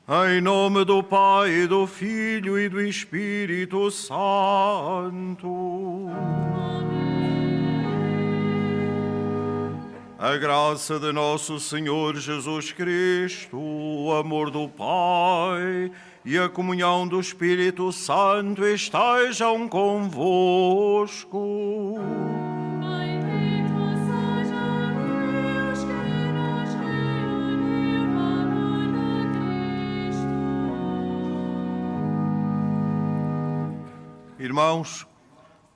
Em nome do Pai, do Filho e do Espírito Santo. A graça de nosso Senhor Jesus Cristo, o amor do Pai e a comunhão do Espírito Santo estejam convosco. Irmãos,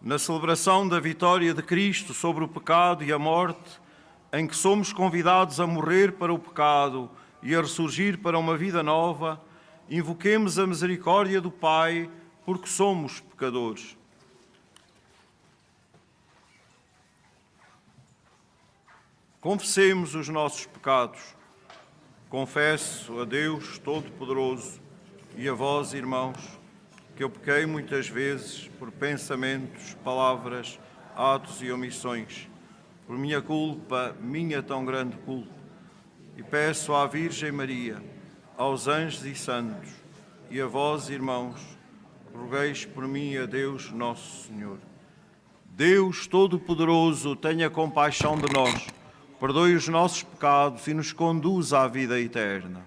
na celebração da vitória de Cristo sobre o pecado e a morte, em que somos convidados a morrer para o pecado e a ressurgir para uma vida nova, invoquemos a misericórdia do Pai, porque somos pecadores. Confessemos os nossos pecados. Confesso a Deus Todo-Poderoso e a vós, irmãos, que eu pequei muitas vezes por pensamentos, palavras, atos e omissões, por minha culpa, minha tão grande culpa. E peço à Virgem Maria, aos anjos e santos, e a vós, irmãos, rogueis por mim a Deus Nosso Senhor. Deus Todo-Poderoso, tenha compaixão de nós, perdoe os nossos pecados e nos conduza à vida eterna.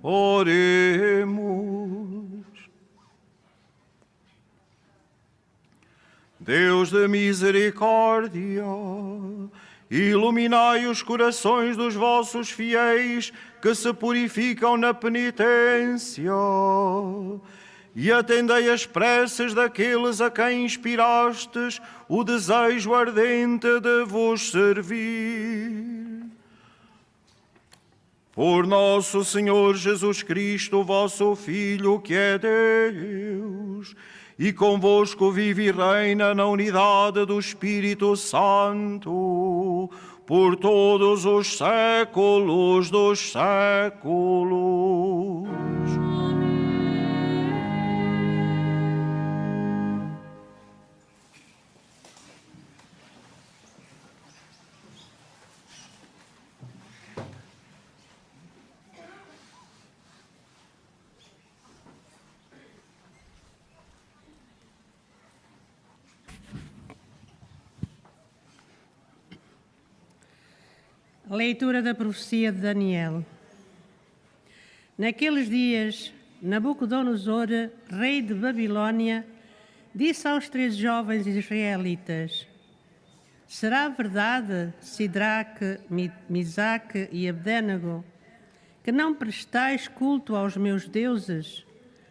Oremos. Deus de misericórdia, iluminai os corações dos vossos fiéis que se purificam na penitência e atendei as preces daqueles a quem inspirastes o desejo ardente de vos servir. Por nosso Senhor Jesus Cristo, vosso Filho, que é Deus, e convosco vive e reina na unidade do Espírito Santo, por todos os séculos dos séculos. Leitura da profecia de Daniel. Naqueles dias, Nabucodonosor, rei de Babilônia, disse aos 3 jovens israelitas: será verdade, Sidraque, Misaque e Abdénego, que não prestais culto aos meus deuses,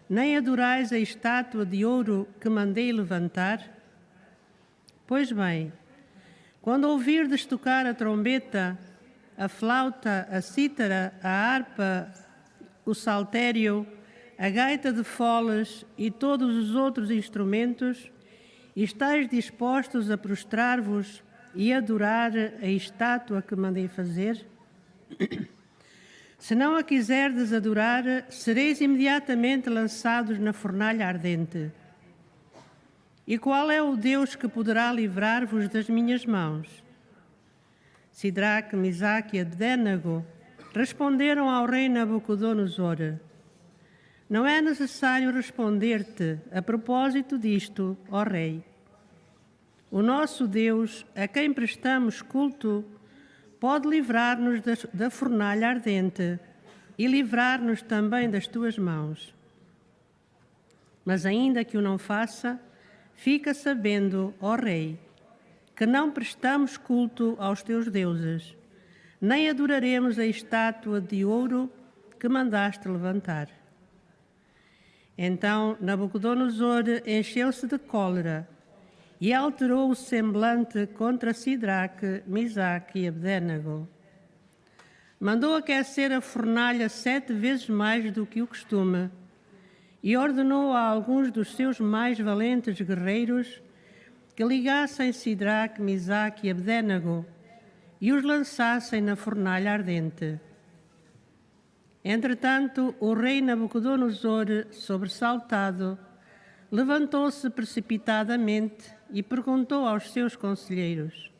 nem adorais a estátua de ouro que mandei levantar? Pois bem, quando ouvirdes tocar a trombeta, a flauta, a cítara, a harpa, o saltério, a gaita de foles e todos os outros instrumentos, e estáis dispostos a prostrar-vos e adorar a estátua que mandei fazer? Se não a quiserdes adorar, sereis imediatamente lançados na fornalha ardente. E qual é o Deus que poderá livrar-vos das minhas mãos? Sidraque, Misaque e Abdénego responderam ao rei Nabucodonosor: Não é necessário responder-te a propósito disto, ó Rei. O nosso Deus, a quem prestamos culto, pode livrar-nos da fornalha ardente e livrar-nos também das tuas mãos. Mas ainda que o não faça, fica sabendo, ó Rei, que não prestamos culto aos teus deuses, nem adoraremos a estátua de ouro que mandaste levantar. Então Nabucodonosor encheu-se de cólera e alterou o semblante contra Sidraque, Misaque e Abdénego. Mandou aquecer a fornalha 7 vezes mais do que o costume e ordenou a alguns dos seus mais valentes guerreiros que ligassem Sidraque, Misaque e Abdénego e os lançassem na fornalha ardente. Entretanto, o rei Nabucodonosor, sobressaltado, levantou-se precipitadamente e perguntou aos seus conselheiros: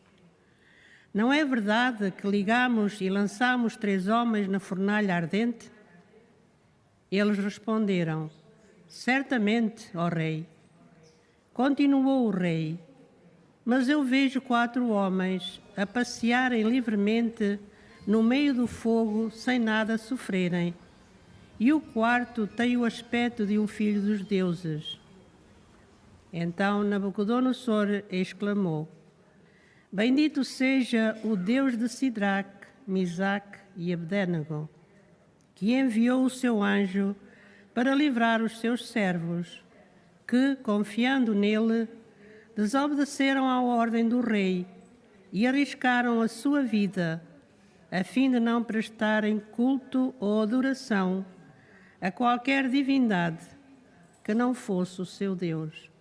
Não é verdade que ligamos e lançamos 3 homens na fornalha ardente? Eles responderam: Certamente, ó rei. Continuou o rei: Mas eu vejo 4 homens a passearem livremente no meio do fogo sem nada sofrerem, e o quarto tem o aspecto de um filho dos deuses. Então Nabucodonosor exclamou: Bendito seja o Deus de Sidraque, Misaque e Abdénego, que enviou o seu anjo para livrar os seus servos, que, confiando nele, desobedeceram à ordem do rei e arriscaram a sua vida, a fim de não prestarem culto ou adoração a qualquer divindade que não fosse o seu Deus.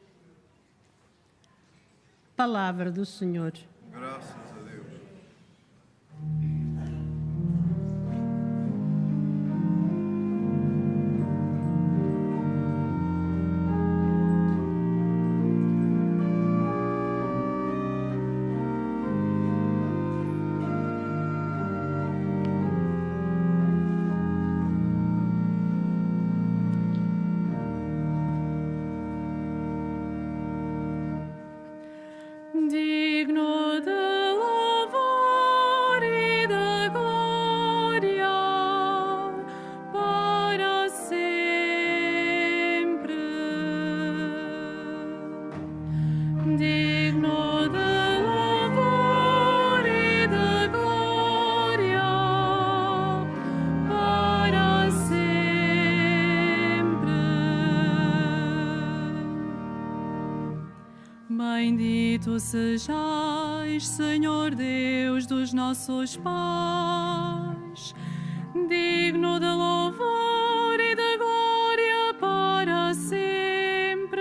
Palavra do Senhor. Graças a Deus. Digno de louvor e de glória para sempre. Digno de louvor e de glória para sempre. Bendito sejais, Senhor Deus dos nossos pais, digno de louvor e de glória para sempre.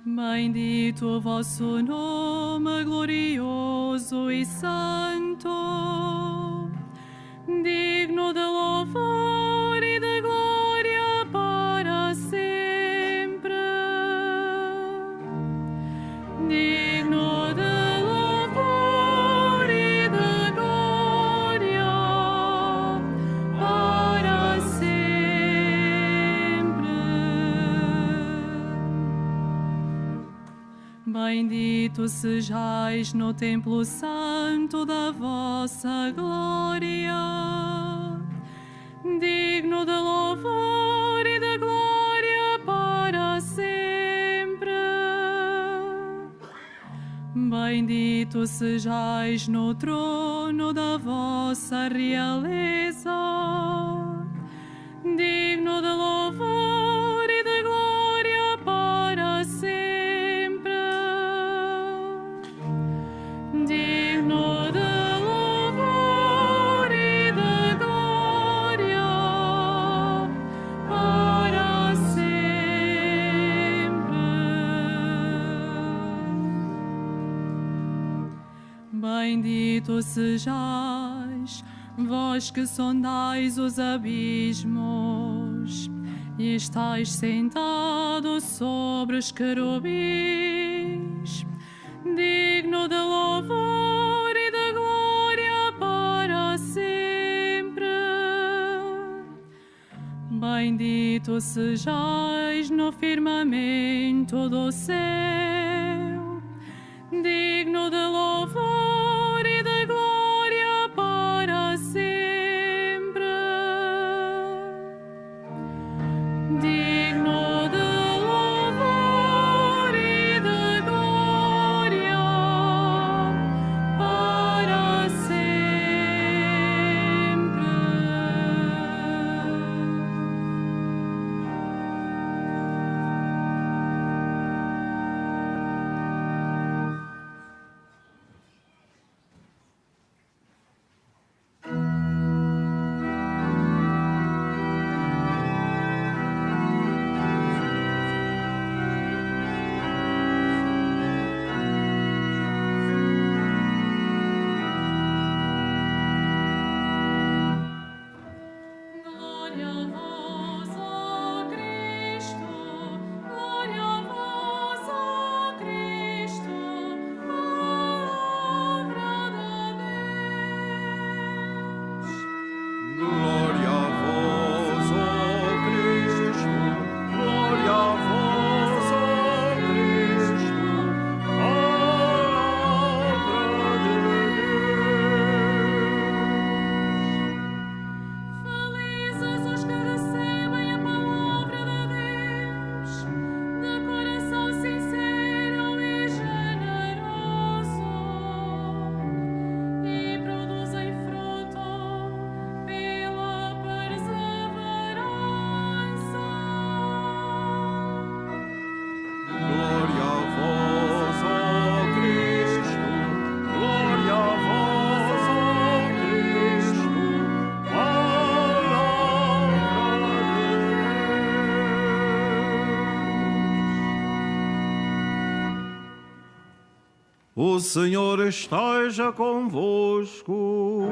Bendito o vosso nome, glorioso e santo, digno de louvor e de glória para sempre. Digno de louvor e de glória para sempre. Bendito sejais no templo santo da vossa glória, digno de louvor e de glória para sempre. Bendito sejais no trono da vossa realeza, digno de louvor e de glória para sempre. Digno de louvor e de glória para sempre. Bendito sejais, vós que sondais os abismos e estáis sentados sobre os querubins, digno de louvor e de glória para sempre. Bendito sejais no firmamento do céu, digno de louvor e de glória para sempre. Digno de louvor e de glória para sempre. Glória a vós, ó Cristo, glória a vós, ó Cristo, palavra de Deus. Glória a vós, ó Cristo, glória a vós, ó Cristo, palavra de Felizes os que recebem a palavra de Deus de coração sincero e generoso e produzem fruto pela perseverança. Glória a vós, ó Cristo, glória a vós, ó Cristo, palavra de Deus. O Senhor esteja convosco.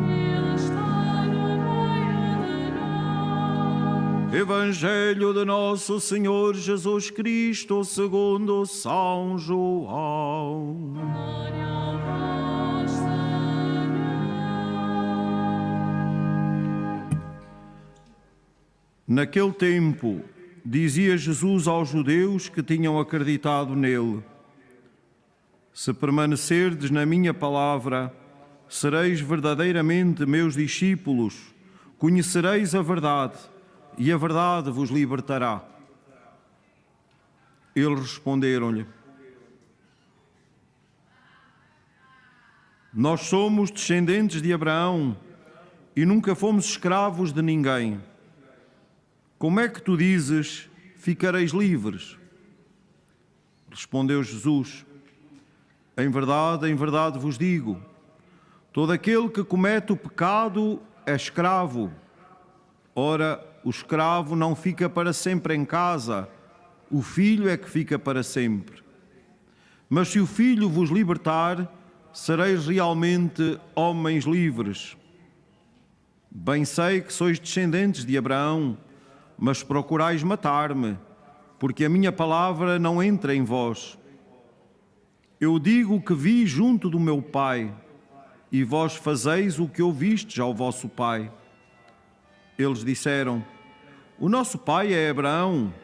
Ele está no meio de nós. Evangelho de Nosso Senhor Jesus Cristo segundo São João. Glória a vós, Senhor. Naquele tempo, dizia Jesus aos judeus que tinham acreditado nele: se permanecerdes na minha palavra, sereis verdadeiramente meus discípulos, conhecereis a verdade, e a verdade vos libertará. Eles responderam-lhe: nós somos descendentes de Abraão e nunca fomos escravos de ninguém. Como é que tu dizes, ficareis livres? Respondeu Jesus: em verdade vos digo, todo aquele que comete o pecado é escravo. Ora, o escravo não fica para sempre em casa, o filho é que fica para sempre. Mas se o filho vos libertar, sereis realmente homens livres. Bem sei que sois descendentes de Abraão, mas procurais matar-me, porque a minha palavra não entra em vós. Eu digo o que vi junto do meu Pai, e vós fazeis o que ouvistes ao vosso pai. Eles disseram: o nosso pai é Abraão.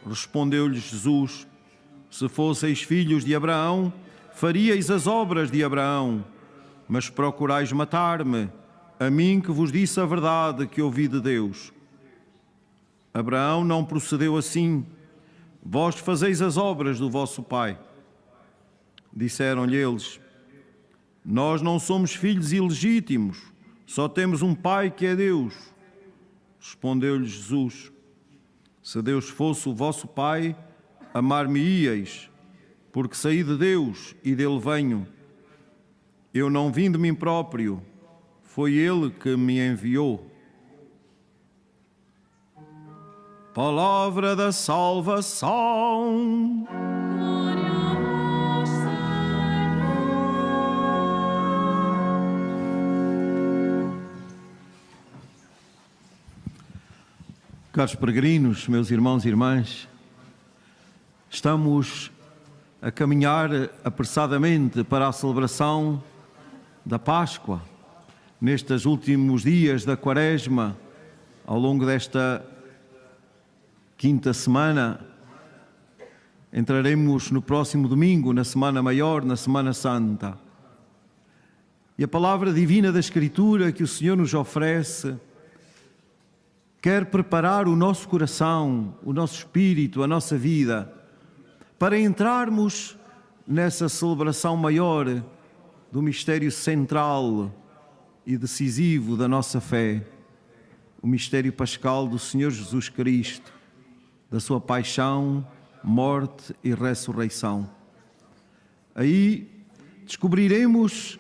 Respondeu-lhes Jesus: se fosseis filhos de Abraão, faríeis as obras de Abraão, mas procurais matar-me, a mim que vos disse a verdade que ouvi de Deus. Abraão não procedeu assim. Vós fazeis as obras do vosso pai. Disseram-lhe eles: nós não somos filhos ilegítimos, só temos um pai que é Deus. Respondeu-lhe Jesus: se Deus fosse o vosso pai, amar-me-íeis, porque saí de Deus e dele venho. Eu não vim de mim próprio, foi ele que me enviou. Palavra da salvação. Glória a vós, Senhor. Caros peregrinos, meus irmãos e irmãs, estamos a caminhar apressadamente para a celebração da Páscoa, nestes últimos dias da Quaresma, Ao longo desta quinta semana, entraremos no próximo domingo, na Semana Maior, na Semana Santa. E a palavra divina da Escritura que o Senhor nos oferece quer preparar o nosso coração, o nosso espírito, a nossa vida, para entrarmos nessa celebração maior do mistério central e decisivo da nossa fé, o mistério pascal do Senhor Jesus Cristo, da sua paixão, morte e ressurreição. Aí descobriremos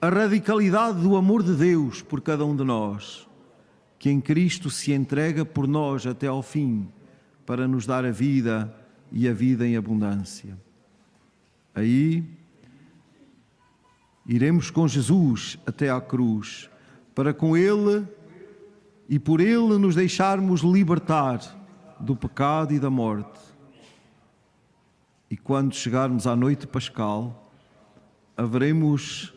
a radicalidade do amor de Deus por cada um de nós, que em Cristo se entrega por nós até ao fim, para nos dar a vida e a vida em abundância. Aí iremos com Jesus até à cruz, para com Ele e por Ele nos deixarmos libertar do pecado e da morte. E quando chegarmos à noite pascal, haveremos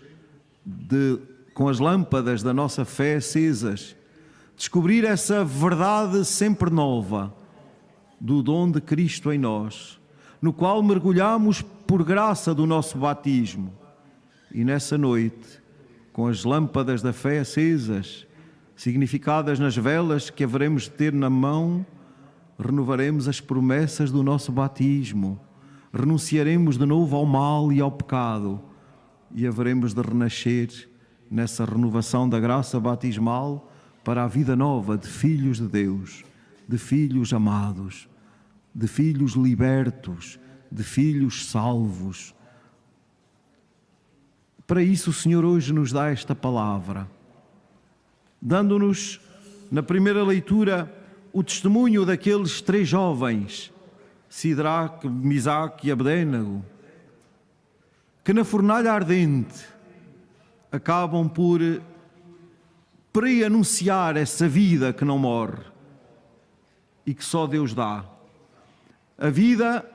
com as lâmpadas da nossa fé acesas, descobrir essa verdade sempre nova do dom de Cristo em nós, no qual mergulhamos por graça do nosso batismo. E nessa noite, com as lâmpadas da fé acesas, significadas nas velas que haveremos de ter na mão, renovaremos as promessas do nosso batismo, renunciaremos de novo ao mal e ao pecado e haveremos de renascer nessa renovação da graça batismal para a vida nova de filhos de Deus, de filhos amados, de filhos libertos, de filhos salvos. Para isso o Senhor hoje nos dá esta palavra, dando-nos, na primeira leitura, o testemunho daqueles 3 jovens, Sidraque, Misaque e Abdénego, que na fornalha ardente acabam por anunciar essa vida que não morre e que só Deus dá. A vida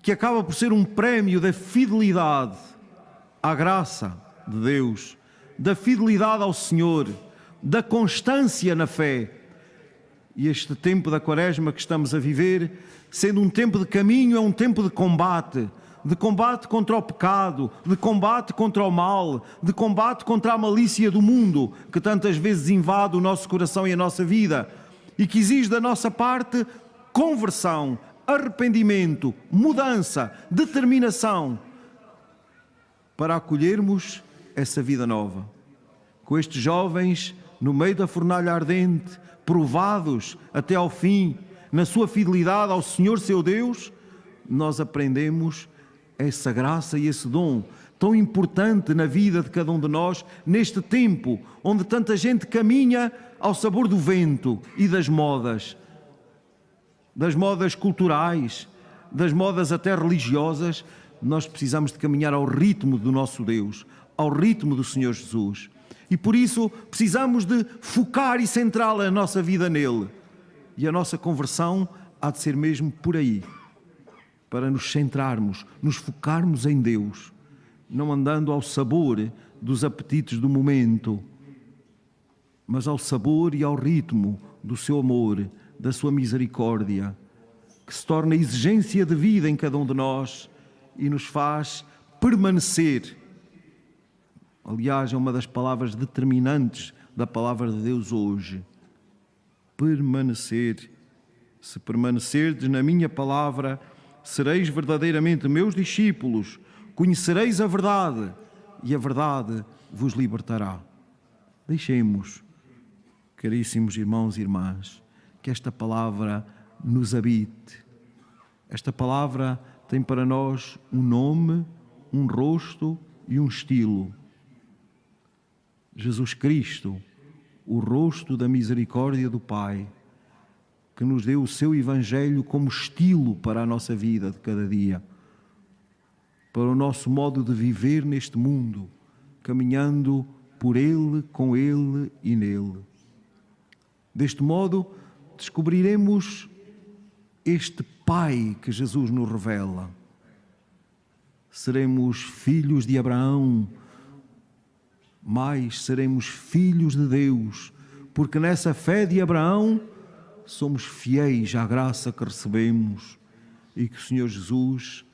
que acaba por ser um prémio da fidelidade à graça de Deus, da fidelidade ao Senhor, da constância na fé. E este tempo da Quaresma que estamos a viver, sendo um tempo de caminho, é um tempo de combate contra o pecado, de combate contra o mal, de combate contra a malícia do mundo, que tantas vezes invade o nosso coração e a nossa vida, e que exige da nossa parte conversão, arrependimento, mudança, determinação, para acolhermos essa vida nova. Com estes jovens, no meio da fornalha ardente, provados até ao fim, na sua fidelidade ao Senhor seu Deus, nós aprendemos essa graça e esse dom tão importante na vida de cada um de nós, neste tempo onde tanta gente caminha ao sabor do vento e das modas culturais, das modas até religiosas. Nós precisamos de caminhar ao ritmo do nosso Deus, ao ritmo do Senhor Jesus. E por isso precisamos de focar e centrar a nossa vida nele. E a nossa conversão há de ser mesmo por aí, para nos centrarmos, nos focarmos em Deus, não andando ao sabor dos apetites do momento, mas ao sabor e ao ritmo do seu amor, da sua misericórdia, que se torna exigência de vida em cada um de nós e nos faz permanecer. Aliás, é uma das palavras determinantes da palavra de Deus hoje. Permanecer. Se permanecerdes na minha palavra, sereis verdadeiramente meus discípulos, conhecereis a verdade e a verdade vos libertará. Deixemos, caríssimos irmãos e irmãs, que esta palavra nos habite. Esta palavra tem para nós um nome, um rosto e um estilo. Jesus Cristo, o rosto da misericórdia do Pai, que nos deu o seu Evangelho como estilo para a nossa vida de cada dia, para o nosso modo de viver neste mundo, caminhando por Ele, com Ele e nele. Deste modo, descobriremos este Pai que Jesus nos revela. Seremos filhos de Abraão, mas seremos filhos de Deus, porque nessa fé de Abraão somos fiéis à graça que recebemos e que o Senhor Jesus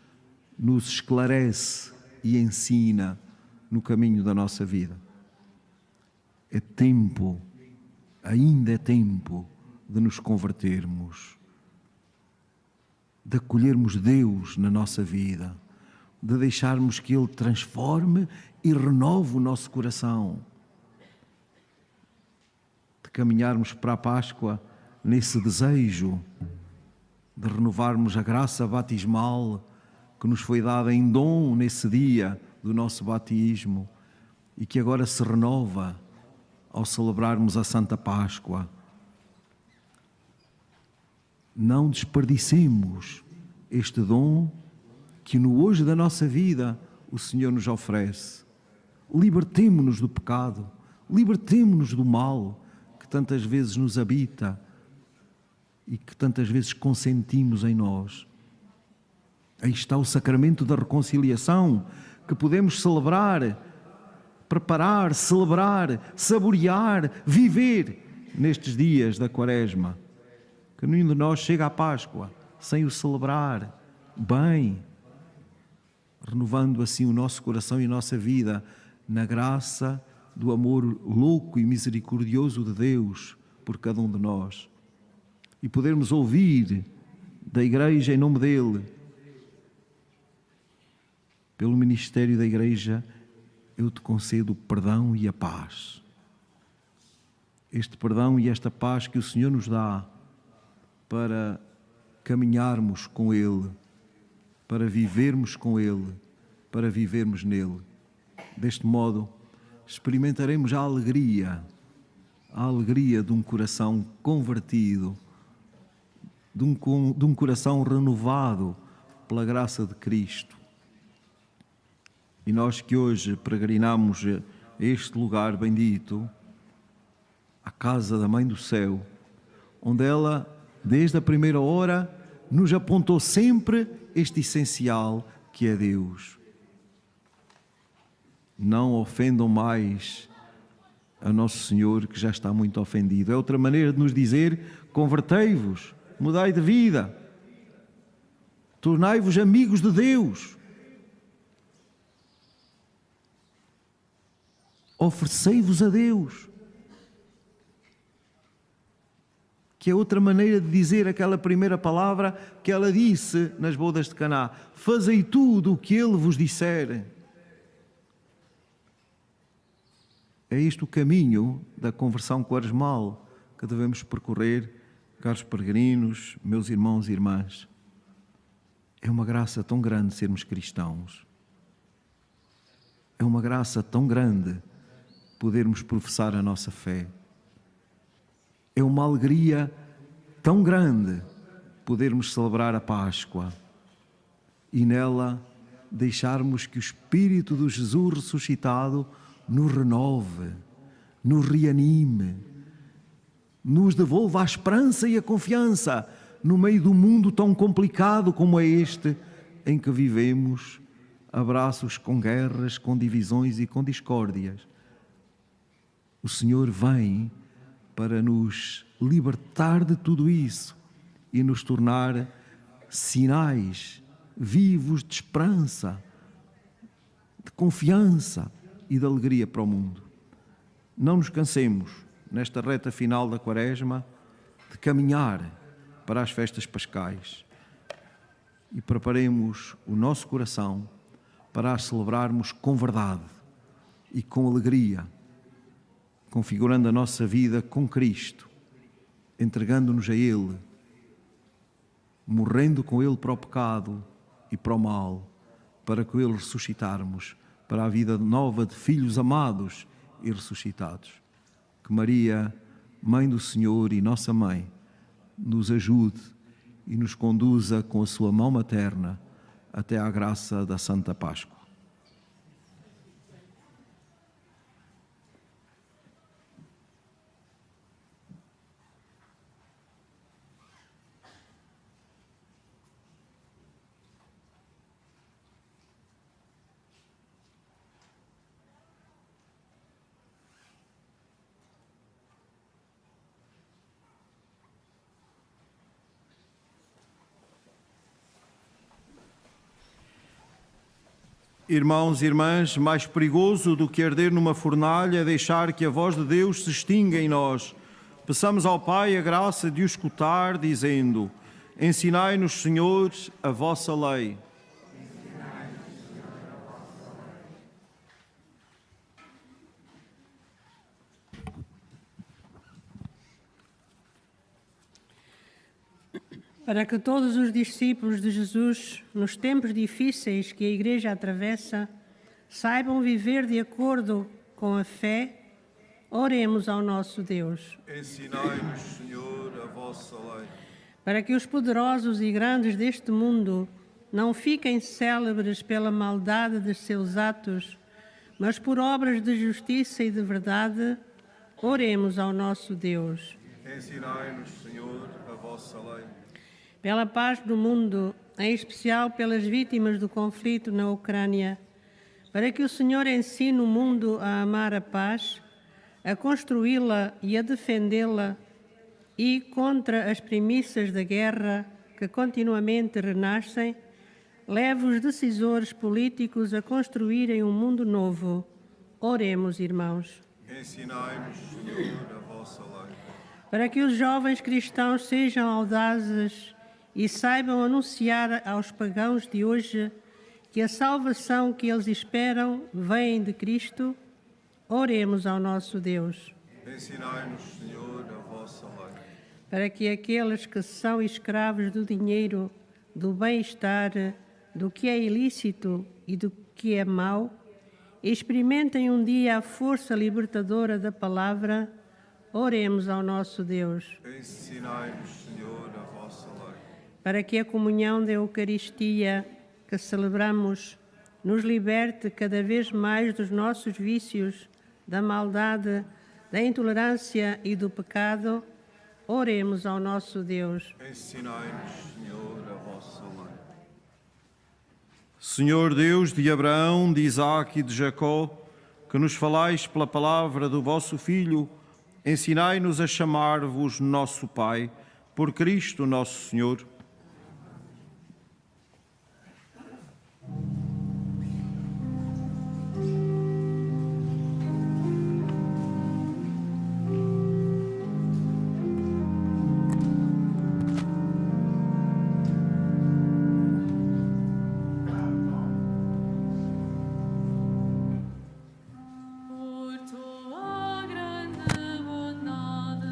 nos esclarece e ensina no caminho da nossa vida. É tempo, ainda é tempo de nos convertermos, de acolhermos Deus na nossa vida, de deixarmos que Ele transforme e renove o nosso coração, de caminharmos para a Páscoa nesse desejo de renovarmos a graça batismal que nos foi dada em dom nesse dia do nosso batismo e que agora se renova ao celebrarmos a Santa Páscoa. Não desperdicemos este dom que no hoje da nossa vida o Senhor nos oferece. Libertemo-nos do pecado, libertemo-nos do mal que tantas vezes nos habita e que tantas vezes consentimos em nós. Aí está o sacramento da reconciliação que podemos celebrar, preparar, celebrar, saborear, viver nestes dias da Quaresma. Que nenhum de nós chega à Páscoa sem o celebrar bem, renovando assim o nosso coração e a nossa vida na graça do amor louco e misericordioso de Deus por cada um de nós. E podermos ouvir da Igreja em nome dEle, pelo ministério da Igreja, eu te concedo o perdão e a paz. Este perdão e esta paz que o Senhor nos dá para caminharmos com Ele, para vivermos com Ele, para vivermos nele. Deste modo, experimentaremos a alegria de um coração convertido, de um coração renovado pela graça de Cristo. E nós que hoje peregrinamos a este lugar bendito, a casa da Mãe do Céu, onde ela, desde a primeira hora, nos apontou sempre este essencial que é Deus. Não ofendam mais a Nosso Senhor, que já está muito ofendido. É outra maneira de nos dizer: convertei-vos, mudai de vida, tornai-vos amigos de Deus, oferecei-vos a Deus. Que é outra maneira de dizer aquela primeira palavra que ela disse nas bodas de Caná: fazei tudo o que Ele vos disser. É este o caminho da conversão quaresmal que devemos percorrer, caros peregrinos, meus irmãos e irmãs. É uma graça tão grande sermos cristãos. É uma graça tão grande podermos professar a nossa fé. É uma alegria tão grande podermos celebrar a Páscoa e nela deixarmos que o Espírito do Jesus ressuscitado nos renove, nos reanime, nos devolva a esperança e a confiança no meio do mundo tão complicado como é este em que vivemos, abraços com guerras, com divisões e com discórdias. O Senhor vem para nos libertar de tudo isso e nos tornar sinais vivos de esperança, de confiança e de alegria para o mundo. Não nos cansemos, nesta reta final da Quaresma, de caminhar para as festas pascais e preparemos o nosso coração para as celebrarmos com verdade e com alegria, configurando a nossa vida com Cristo, entregando-nos a Ele, morrendo com Ele para o pecado e para o mal, para com Ele ressuscitarmos para a vida nova de filhos amados e ressuscitados. Que Maria, Mãe do Senhor e Nossa Mãe, nos ajude e nos conduza com a sua mão materna até à graça da Santa Páscoa. Irmãos e irmãs, mais perigoso do que arder numa fornalha é deixar que a voz de Deus se extinga em nós. Peçamos ao Pai a graça de o escutar, dizendo: ensinai-nos, Senhor, a vossa lei. Para que todos os discípulos de Jesus, nos tempos difíceis que a Igreja atravessa, saibam viver de acordo com a fé, oremos ao nosso Deus. Ensinai-nos, Senhor, a vossa lei. Para que os poderosos e grandes deste mundo não fiquem célebres pela maldade de seus atos, mas por obras de justiça e de verdade, oremos ao nosso Deus. Ensinai-nos, Senhor, a vossa lei. Pela paz do mundo, em especial pelas vítimas do conflito na Ucrânia, para que o Senhor ensine o mundo a amar a paz, a construí-la e a defendê-la, e contra as premissas da guerra que continuamente renascem, leve os decisores políticos a construírem um mundo novo. Oremos, irmãos. Ensinai-nos, Senhor, a vossa lei. Para que os jovens cristãos sejam audazes e saibam anunciar aos pagãos de hoje que a salvação que eles esperam vem de Cristo, oremos ao nosso Deus. Ensinai-nos, Senhor, a vossa lei. Para que aqueles que são escravos do dinheiro, do bem-estar, do que é ilícito e do que é mau, experimentem um dia a força libertadora da palavra, oremos ao nosso Deus. Ensinai-nos, Senhor, a vossa lei. Para que a comunhão da Eucaristia que celebramos nos liberte cada vez mais dos nossos vícios, da maldade, da intolerância e do pecado, oremos ao nosso Deus. Ensinai-nos, Senhor, a vossa lei. Senhor Deus de Abraão, de Isaque e de Jacó, que nos falais pela palavra do vosso Filho, ensinai-nos a chamar-vos nosso Pai, por Cristo nosso Senhor. Por tua grande bondade,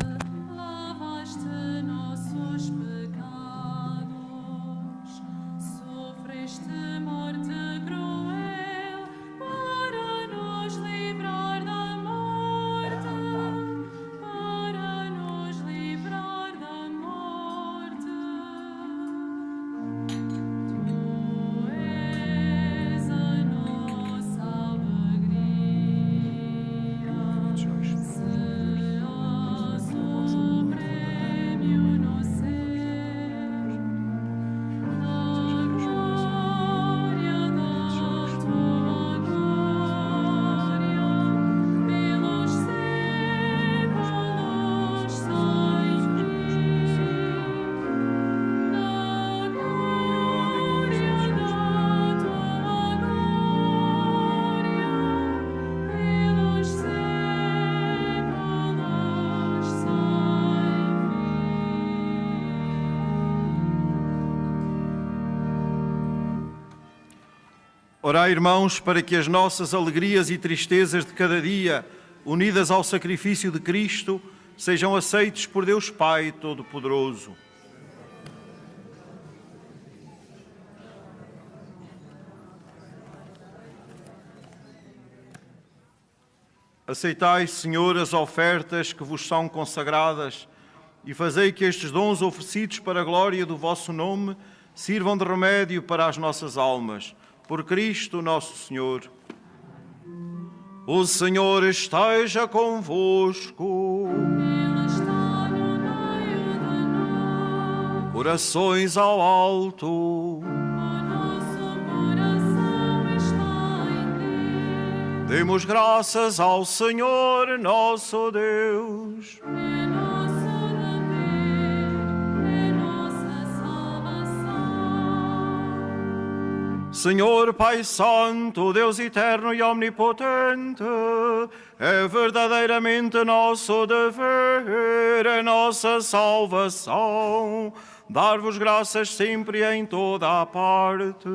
lavaste nossos pecados, sofreste morte cruel para nos livrar da morte, para nos livrar da morte. Tu és a nossa alegria, serás o prêmio no céu, da glória da tua glória, pelos séculos sem fim, da glória da tua glória, pelos séculos sem fim. Orai, irmãos, para que as nossas alegrias e tristezas de cada dia, unidas ao sacrifício de Cristo, sejam aceites por Deus Pai Todo-Poderoso. Aceitai, Senhor, as ofertas que vos são consagradas e fazei que estes dons oferecidos para a glória do vosso nome sirvam de remédio para as nossas almas. Por Cristo nosso Senhor. O Senhor esteja convosco. Ele está no meio de nós. Corações ao alto. O nosso coração está em ti. Demos graças ao Senhor nosso Deus. É nosso dever, é nossa salvação. Senhor Pai Santo, Deus eterno e omnipotente, é verdadeiramente nosso dever, é nossa salvação, dar-vos graças sempre e em toda a parte.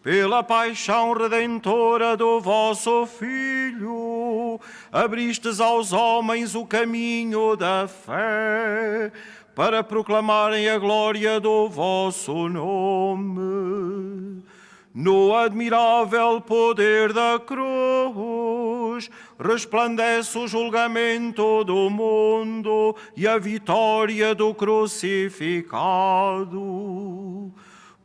Pela paixão redentora do vosso Filho, abristes aos homens o caminho da fé, para proclamarem a glória do vosso nome. No admirável poder da cruz, resplandece o julgamento do mundo e a vitória do crucificado.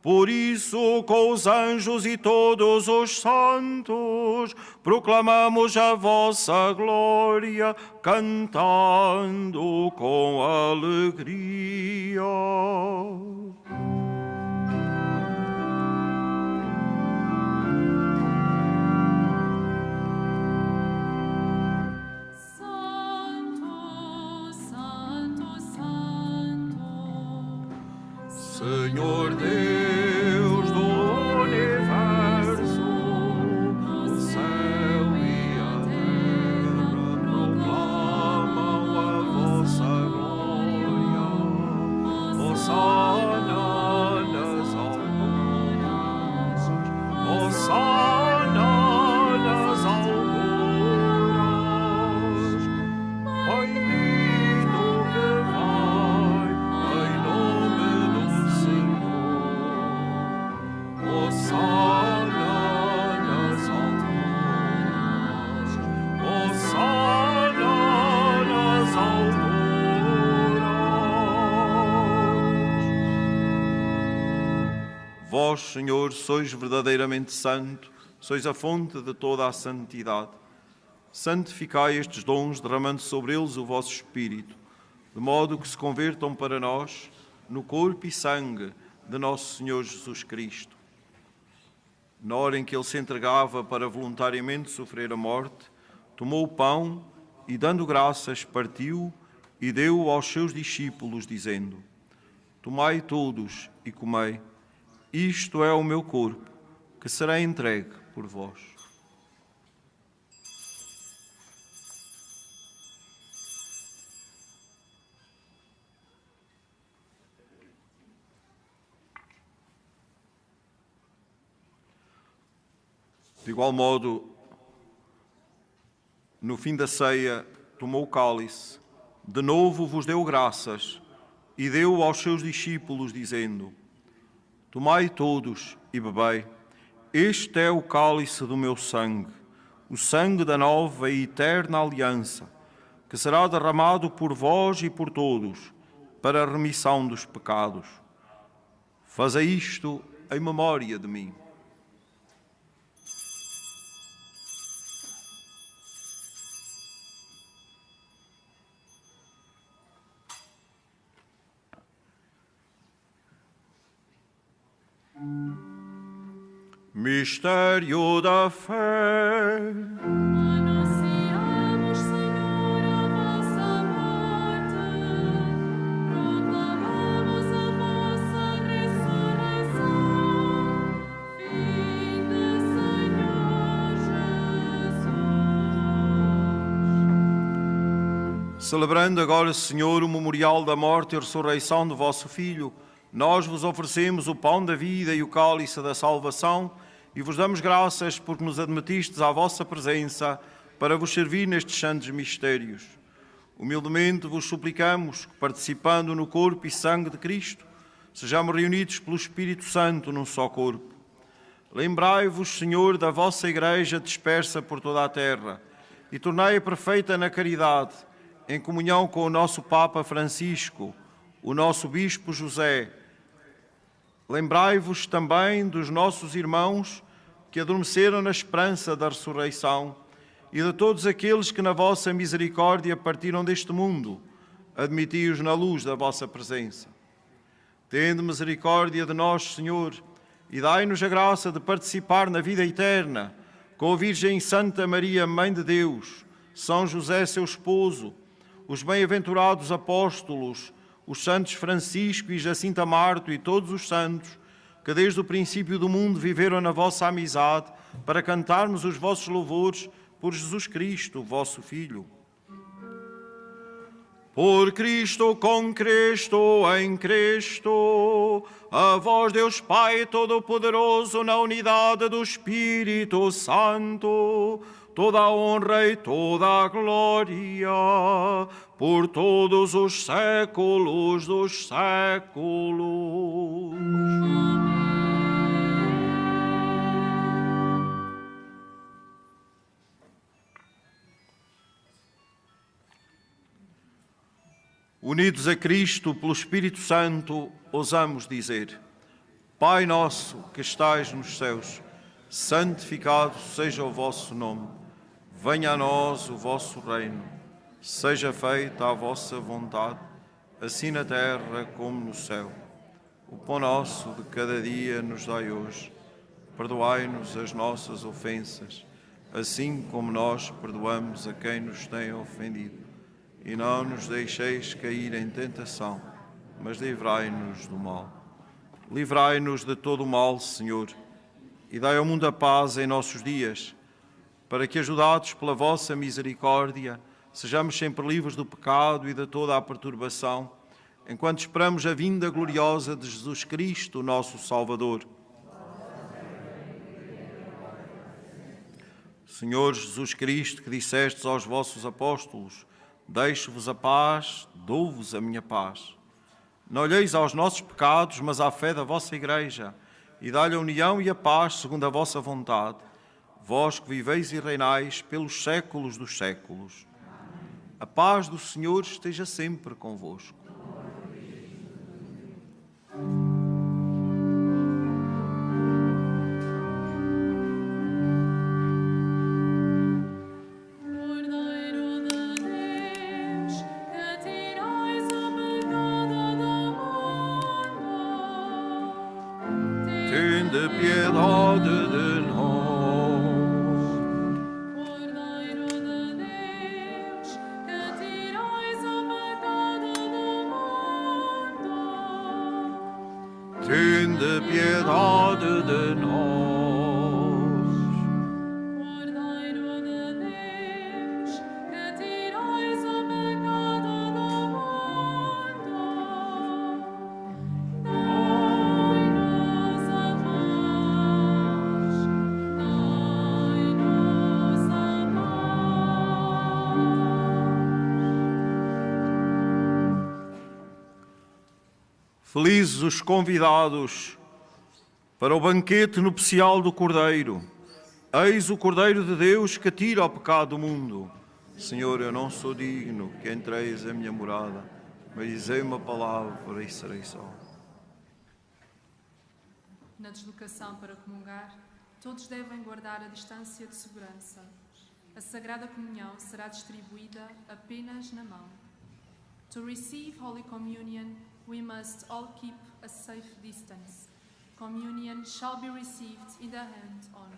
Por isso, com os anjos e todos os santos, proclamamos a vossa glória, cantando com alegria. Santo, Santo, Santo, Senhor Deus do universo, o céu e a terra proclamam a vossa glória. Hosana nas alturas, Hosana nas alturas. Bendito que vai em nome do Senhor. Hosana nas alturas, Hosana nas alturas. Vós, Senhor, sois verdadeiramente santo, sois a fonte de toda a santidade. Santificai estes dons, derramando sobre eles o vosso Espírito, de modo que se convertam para nós no corpo e sangue de nosso Senhor Jesus Cristo. Na hora em que ele se entregava para voluntariamente sofrer a morte, tomou o pão e, dando graças, partiu e deu aos seus discípulos, dizendo: Tomai todos e comei, isto é o meu corpo, que será entregue por vós. De igual modo, no fim da ceia, tomou o cálice, de novo vos deu graças e deu aos seus discípulos, dizendo: Tomai todos e bebei, este é o cálice do meu sangue, o sangue da nova e eterna aliança, que será derramado por vós e por todos, para a remissão dos pecados. Fazei isto em memória de mim. Mistério da fé. anunciamos, Senhor, a vossa morte, proclamamos a vossa ressurreição. Vinde, Senhor Jesus. Celebrando agora, Senhor, o memorial da morte e ressurreição do vosso Filho, nós vos oferecemos o pão da vida e o cálice da salvação e vos damos graças porque nos admitistes à vossa presença para vos servir nestes santos mistérios. Humildemente vos suplicamos que, participando no corpo e sangue de Cristo, sejamos reunidos pelo Espírito Santo num só corpo. Lembrai-vos, Senhor, da vossa Igreja dispersa por toda a terra e tornai-a perfeita na caridade, em comunhão com o nosso Papa Francisco, o nosso Bispo José. Lembrai-vos também dos nossos irmãos que adormeceram na esperança da ressurreição e de todos aqueles que na vossa misericórdia partiram deste mundo. Admiti-os na luz da vossa presença. Tende misericórdia de nós, Senhor, e dai-nos a graça de participar na vida eterna com a Virgem Santa Maria, Mãe de Deus, São José, seu esposo, os bem-aventurados apóstolos, os santos Francisco e Jacinta Marto e todos os santos, que desde o princípio do mundo viveram na vossa amizade, para cantarmos os vossos louvores por Jesus Cristo, vosso Filho. Por Cristo, com Cristo, em Cristo, a vós, Deus Pai Todo-Poderoso, na unidade do Espírito Santo, toda a honra e toda a glória, por todos os séculos dos séculos. Unidos a Cristo pelo Espírito Santo, ousamos dizer: Pai nosso que estais nos céus, santificado seja o vosso nome. Venha a nós o vosso reino. Seja feita a vossa vontade, assim na terra como no céu. O pão nosso de cada dia nos dai hoje. Perdoai-nos as nossas ofensas, assim como nós perdoamos a quem nos tem ofendido. E não nos deixeis cair em tentação, mas livrai-nos do mal. Livrai-nos de todo o mal, Senhor, e dai ao mundo a paz em nossos dias, para que, ajudados pela vossa misericórdia, sejamos sempre livres do pecado e de toda a perturbação, enquanto esperamos a vinda gloriosa de Jesus Cristo, nosso Salvador. Senhor Jesus Cristo, que dissestes aos vossos apóstolos: Deixo-vos a paz, dou-vos a minha paz. Não olheis aos nossos pecados, mas à fé da vossa Igreja, e dai-lhe a união e a paz segundo a vossa vontade, vós que viveis e reinais pelos séculos dos séculos. A paz do Senhor esteja sempre convosco. Tende piedade de nós. Cordeiro de Deus, que tirais o pecado do mundo, Tende piedade de nós. Cordeiro de Deus, que tirais o pecado do mundo, dai-nos a paz, dai-nos a paz. Felizes os convidados para o banquete nupcial do Cordeiro. Eis o Cordeiro de Deus que tira o pecado do mundo. Senhor, eu não sou digno que entreis a minha morada, mas dizei uma palavra e serei salvo. Na deslocação para comungar, todos devem guardar a distância de segurança. A Sagrada Comunhão será distribuída apenas na mão. To receive Holy Communion, we must all keep a safe distance. Communion shall be received in the hand only.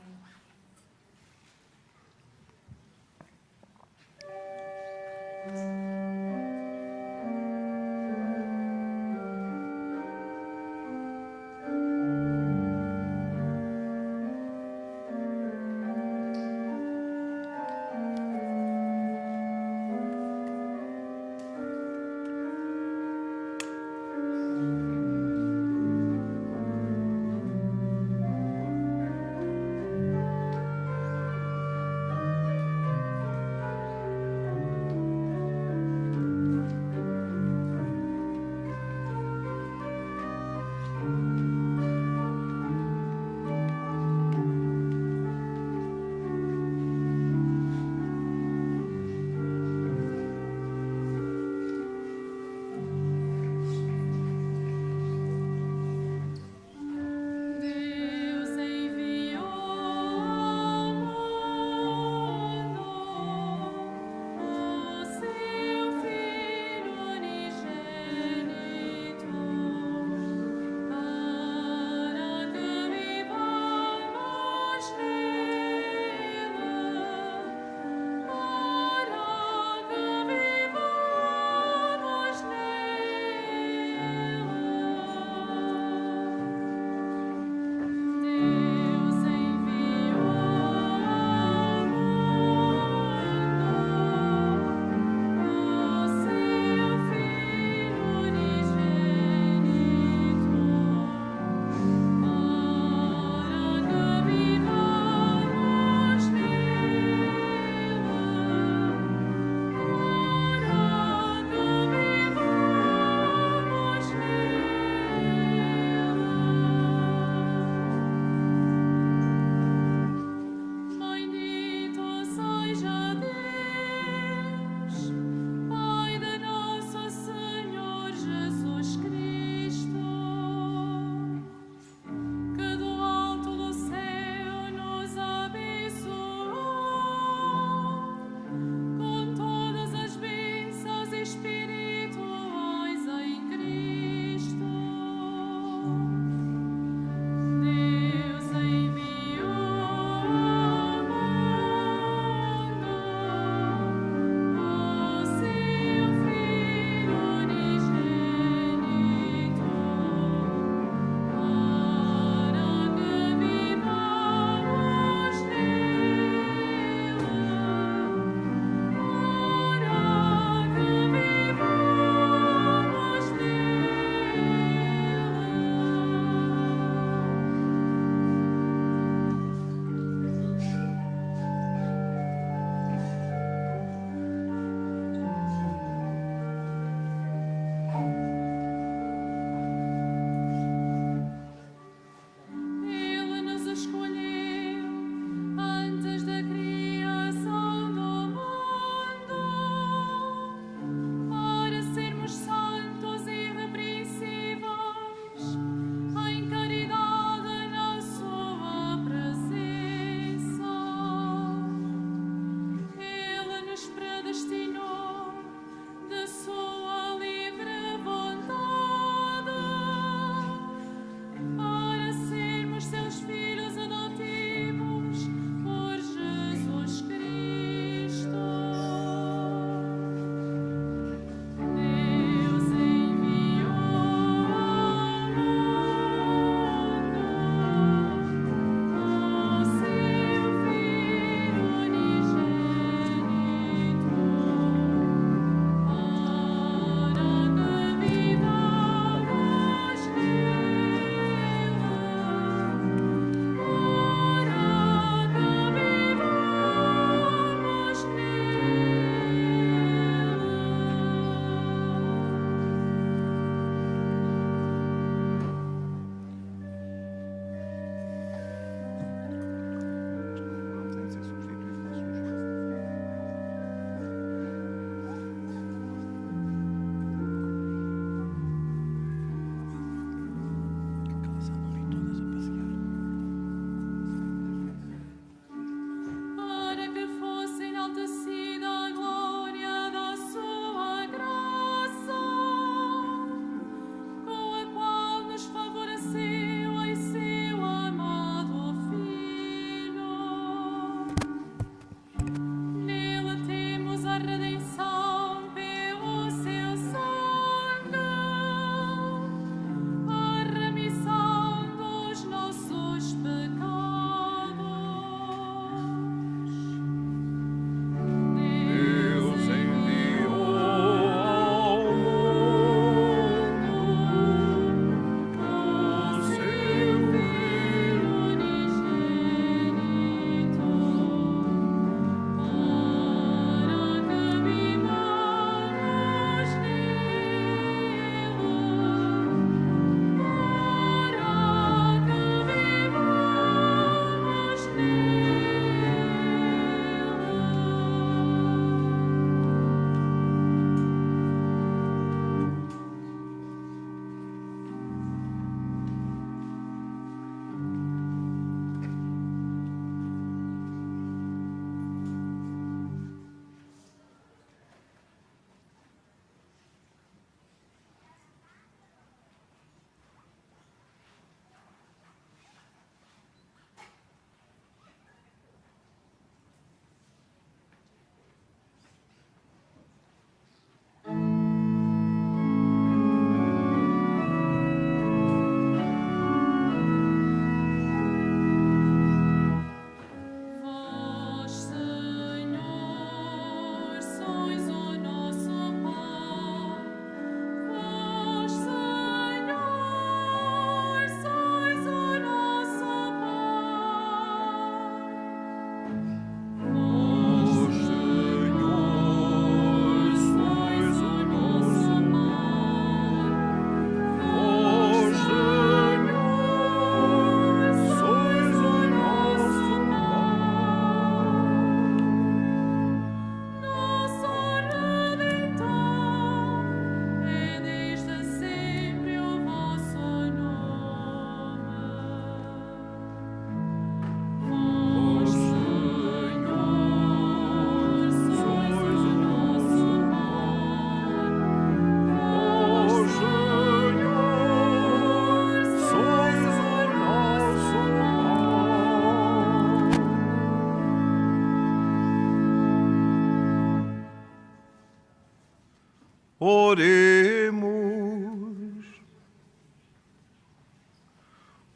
Oremos.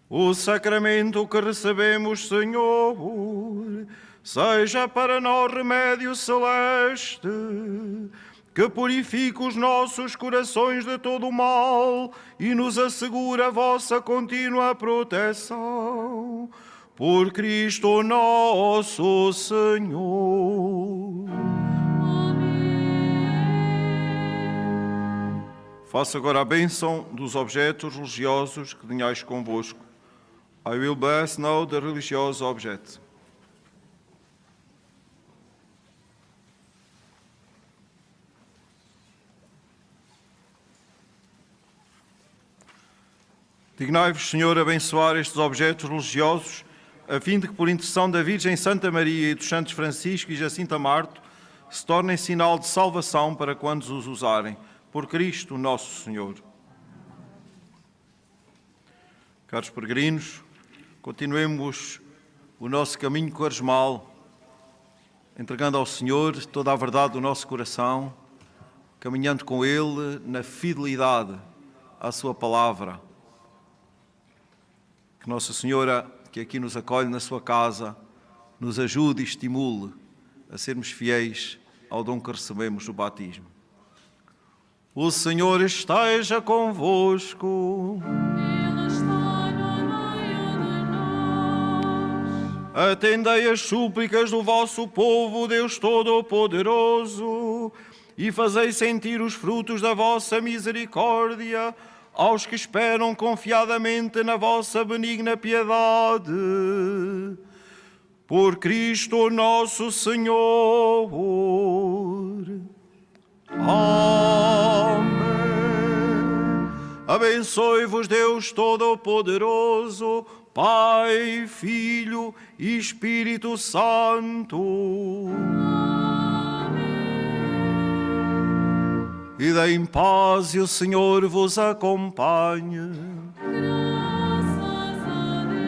O sacramento que recebemos, Senhor, seja para nós remédio celeste, que purifique os nossos corações de todo o mal e nos assegure a vossa contínua proteção. Por Cristo nosso Senhor. Faça agora a bênção dos objetos religiosos que tenhais convosco. I will bless now the religious objects. Dignai-vos, Senhor, abençoar estes objetos religiosos, a fim de que, por intercessão da Virgem Santa Maria e dos Santos Francisco e Jacinta Marto, se tornem sinal de salvação para quantos os usarem. Por Cristo nosso Senhor. Caros peregrinos, continuemos o nosso caminho quaresmal, entregando ao Senhor toda a verdade do nosso coração, caminhando com Ele na fidelidade à Sua palavra. Que Nossa Senhora, que aqui nos acolhe na sua casa, nos ajude e estimule a sermos fiéis ao dom que recebemos do batismo. O Senhor esteja convosco. Ele está no meio de nós. Atendei as súplicas do vosso povo, Deus Todo-Poderoso, e fazei sentir os frutos da vossa misericórdia aos que esperam confiadamente na vossa benigna piedade. Por Cristo nosso Senhor. Amém. Abençoe-vos Deus Todo-Poderoso, Pai, Filho e Espírito Santo. E deem paz e o Senhor vos acompanhe. Graças a Deus.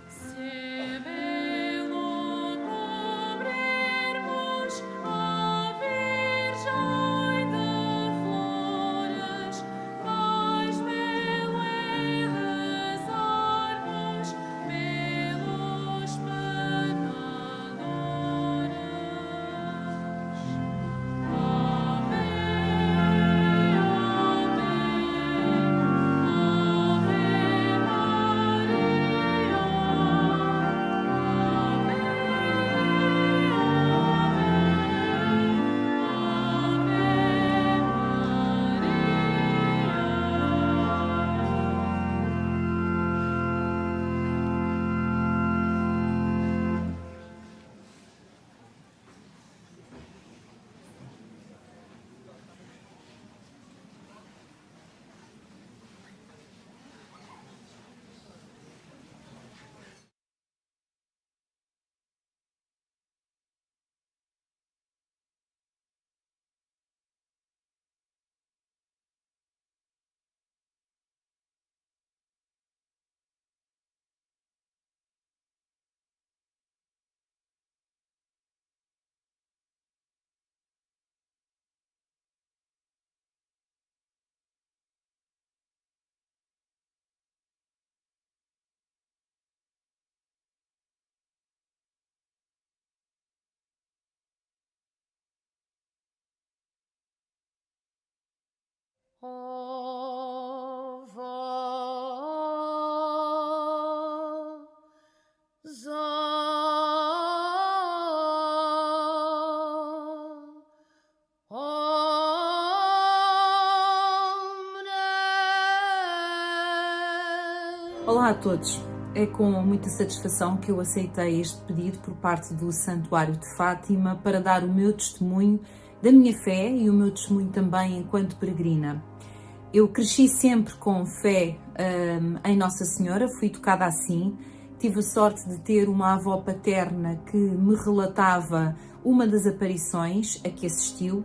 Se belo cobrirmos a Virgem de flores, mais belo é rezarmos pelos pecadores. Ave, ó vós, Olá a todos. É com muita satisfação que eu aceitei este pedido por parte do Santuário de Fátima para dar o meu testemunho da minha fé e o meu testemunho também enquanto peregrina. Eu cresci sempre com fé em Nossa Senhora, fui educada assim. Tive a sorte de ter uma avó paterna que me relatava uma das aparições a que assistiu,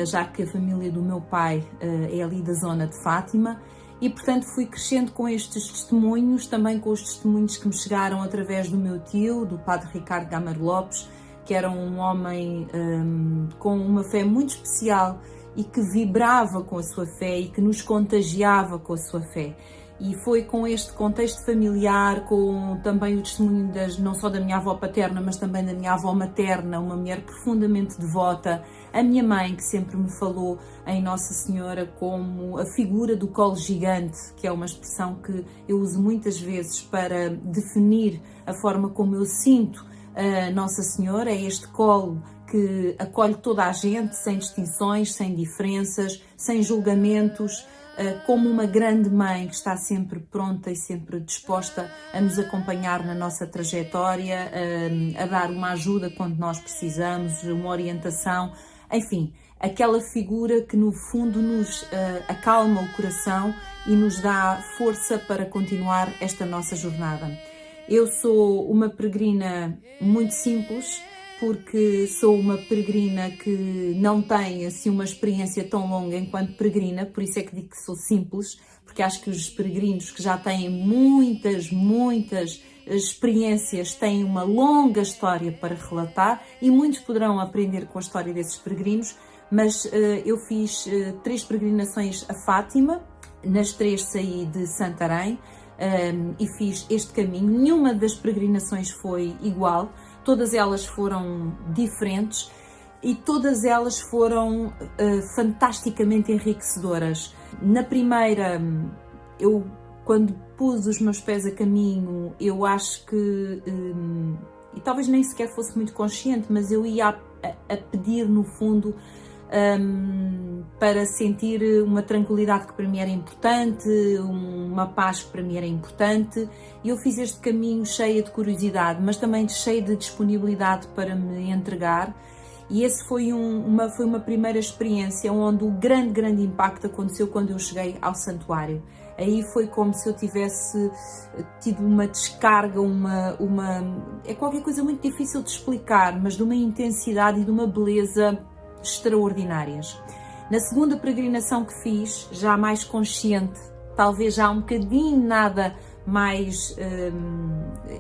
já que a família do meu pai é ali da zona de Fátima, e portanto fui crescendo com estes testemunhos, também com os testemunhos que me chegaram através do meu tio, do Padre Ricardo Gameiro Lopes, que era um homem com uma fé muito especial e que vibrava com a sua fé e que nos contagiava com a sua fé. E foi com este contexto familiar, com também o testemunho não só da minha avó paterna, mas também da minha avó materna, uma mulher profundamente devota, a minha mãe, que sempre me falou em Nossa Senhora como a figura do colo gigante, que é uma expressão que eu uso muitas vezes para definir a forma como eu sinto a Nossa Senhora, é este colo que acolhe toda a gente, sem distinções, sem diferenças, sem julgamentos, como uma grande mãe que está sempre pronta e sempre disposta a nos acompanhar na nossa trajetória, a dar uma ajuda quando nós precisamos, uma orientação, enfim, aquela figura que no fundo nos acalma o coração e nos dá força para continuar esta nossa jornada. Eu sou uma peregrina muito simples, porque sou uma peregrina que não tem assim uma experiência tão longa enquanto peregrina, por isso é que digo que sou simples, porque acho que os peregrinos que já têm muitas experiências têm uma longa história para relatar e muitos poderão aprender com a história desses peregrinos, mas eu fiz 3 peregrinações a Fátima, nas 3 saí de Santarém e fiz este caminho. Nenhuma das peregrinações foi igual, todas elas foram diferentes e todas elas foram fantasticamente enriquecedoras. Na primeira, eu quando pus os meus pés a caminho, eu acho que, e talvez nem sequer fosse muito consciente, mas eu ia a pedir no fundo para sentir uma tranquilidade que para mim era importante, uma paz que para mim era importante, e eu fiz este caminho cheia de curiosidade, mas também cheia de disponibilidade para me entregar, e esse foi uma primeira experiência onde o grande impacto aconteceu quando eu cheguei ao santuário. Aí foi como se eu tivesse tido uma descarga, é qualquer coisa muito difícil de explicar, mas de uma intensidade e de uma beleza extraordinárias. Na segunda peregrinação que fiz, já mais consciente, talvez já um bocadinho nada mais,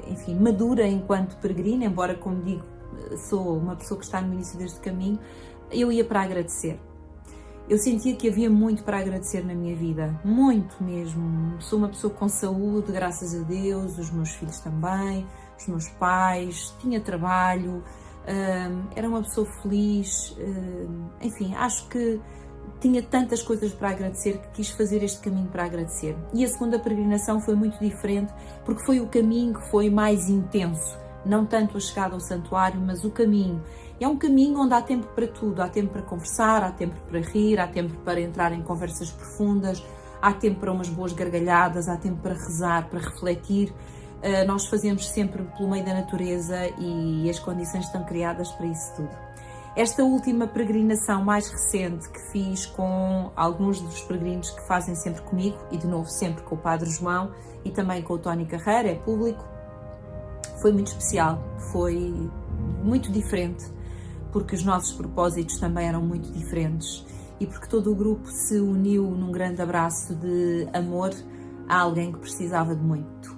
enfim, madura enquanto peregrina, embora, como digo, sou uma pessoa que está no início deste caminho, eu ia para agradecer. Eu sentia que havia muito para agradecer na minha vida, muito mesmo. Sou uma pessoa com saúde, graças a Deus, os meus filhos também, os meus pais, tinha trabalho, era uma pessoa feliz, enfim, acho que tinha tantas coisas para agradecer que quis fazer este caminho para agradecer. E a segunda peregrinação foi muito diferente, porque foi o caminho que foi mais intenso, não tanto a chegada ao santuário, mas o caminho. É um caminho onde há tempo para tudo, há tempo para conversar, há tempo para rir, há tempo para entrar em conversas profundas, há tempo para umas boas gargalhadas, há tempo para rezar, para refletir. Nós fazemos sempre pelo meio da natureza e as condições estão criadas para isso tudo. Esta última peregrinação mais recente que fiz com alguns dos peregrinos que fazem sempre comigo, e de novo sempre com o Padre João e também com o Tony Carreira, é público, foi muito especial, foi muito diferente, porque os nossos propósitos também eram muito diferentes e porque todo o grupo se uniu num grande abraço de amor a alguém que precisava muito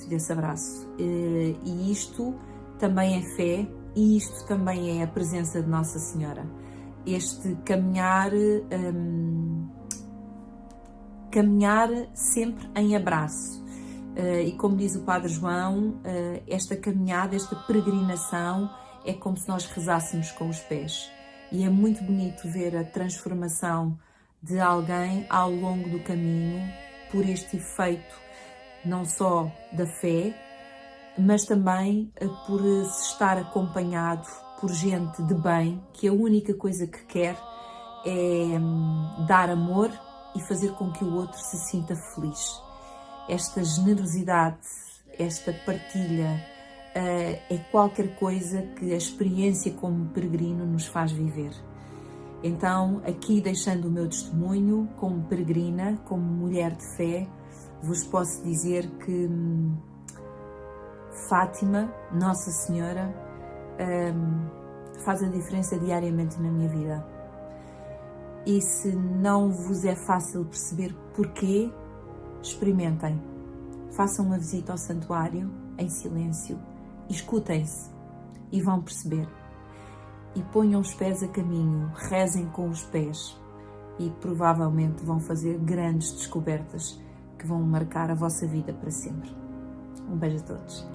desse abraço. E isto também é fé e isto também é a presença de Nossa Senhora. Este caminhar sempre em abraço. E como diz o Padre João, esta caminhada, esta peregrinação é como se nós rezássemos com os pés. E é muito bonito ver a transformação de alguém ao longo do caminho por este efeito, não só da fé, mas também por se estar acompanhado por gente de bem, que a única coisa que quer é dar amor e fazer com que o outro se sinta feliz. Esta generosidade, esta partilha, é qualquer coisa que a experiência como peregrino nos faz viver. Então, aqui deixando o meu testemunho como peregrina, como mulher de fé, vos posso dizer que Fátima, Nossa Senhora, faz a diferença diariamente na minha vida. E se não vos é fácil perceber porquê, experimentem. Façam uma visita ao santuário em silêncio, escutem-se e vão perceber. E ponham os pés a caminho, rezem com os pés e provavelmente vão fazer grandes descobertas que vão marcar a vossa vida para sempre. Um beijo a todos.